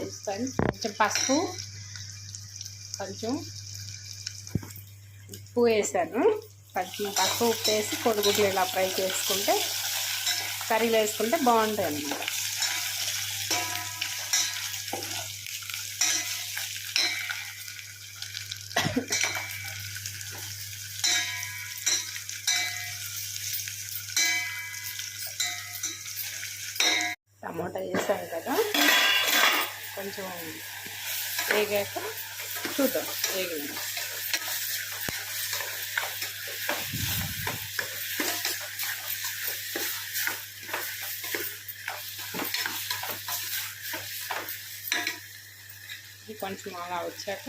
వేస్తాను. కొంచెం పసుపు, కొంచెం ఉప్పు వేసాను. కొంచెం పసుపు ఉప్పు వేసి కోడిగుడ్లు ఇలా ఫ్రై చేసుకుంటే కర్రీలో వేసుకుంటే బాగుంటాయి అన్నమాట. టమాటా వేసాను కదా, కొంచెం వేగాక చూద్దాం వేగింది. ఇది కొంచెం అలా వచ్చాక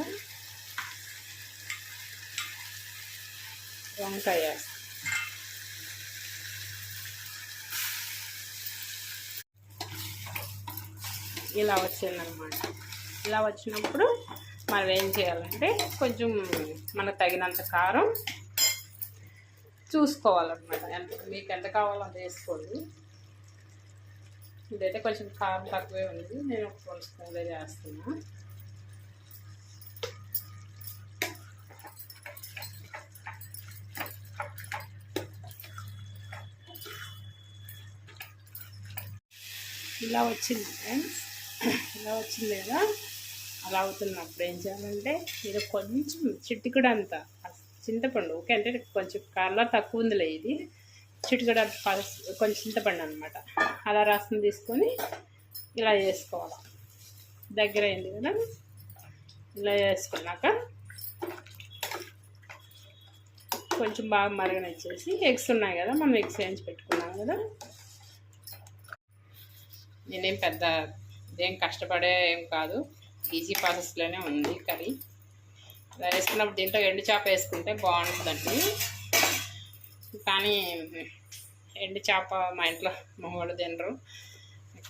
వంకాయ వేస్తాం. ఇలా వచ్చిందనమాట. ఇలా వచ్చినప్పుడు మనం ఏం చేయాలంటే కొంచెం మనకు తగినంత కారం చూసుకోవాలన్నమాట. మీకు ఎంత కావాలో అంత వేసుకోండి. ఇదైతే కొంచెం కారం తక్కువే ఉంది, నేను ఒక 2 స్పూన్లే చేస్తున్నా. ఇలా వచ్చింది ఫ్రెండ్స్, ఇలా వచ్చింది కదా. అలా అవుతున్నప్పుడు ఏం చేయాలంటే ఇది కొంచెం చిటికెడు అంత చింతపండు, ఓకే అంటే కొంచెం కలర్ తక్కువ ఉందిలే, ఇది చిటికెడు అంత కొంచెం చింతపండు అనమాట. అలా రసం తీసుకొని ఇలా చేసుకోవాలి. దగ్గర అయింది కదా, ఇలా చేసుకున్నాక కొంచెం బాగా మరగనిచ్చేసి ఎగ్స్ ఉన్నాయి కదా, మనం ఎగ్స్ వేయించి పెట్టుకున్నాం కదా. నేనేం పెద్ద ఇదేం కష్టపడే ఏం కాదు, ఈజీ ప్రాసెస్లోనే ఉంది కర్రీ. ఇలా వేసుకున్నప్పుడు దీంట్లో ఎండు చేప వేసుకుంటే బాగుంటుందండి. కానీ ఎండు చేప మా ఇంట్లో మా వాళ్ళు తినరు,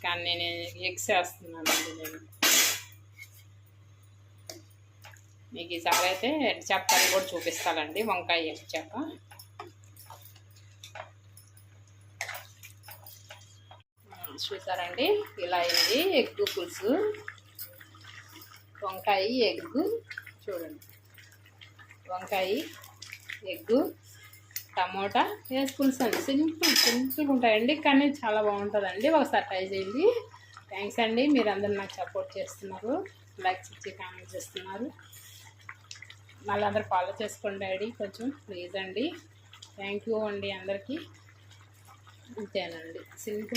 కానీ నేను ఎగ్స్ వేస్తున్నానండి. నేను మీకు ఈసారి అయితే ఎండు చేప కర్రీ కూడా చూపిస్తానండి, వంకాయ ఎండు చేప. చూసారండి, ఇలా అయింది ఎగ్ పులుసు, వంకాయ ఎగ్గు. చూడండి, వంకాయ ఎగ్గు టమోటా వేసి పులుసు అండి. సింపుల్గా ఉంటాయండి, కానీ చాలా బాగుంటుందండి. ఒకసారి ట్రై చేయండి. థ్యాంక్స్ అండి, మీరు అందరూ నాకు సపోర్ట్ చేస్తున్నారు, లైక్స్ ఇచ్చి కామెంట్ చేస్తున్నారు. మళ్ళీ అందరూ ఫాలో చేసుకోండి కొంచెం ప్లీజ్ అండి. థ్యాంక్ యూ అండి అందరికీ. అంతేనండి, సింపుల్.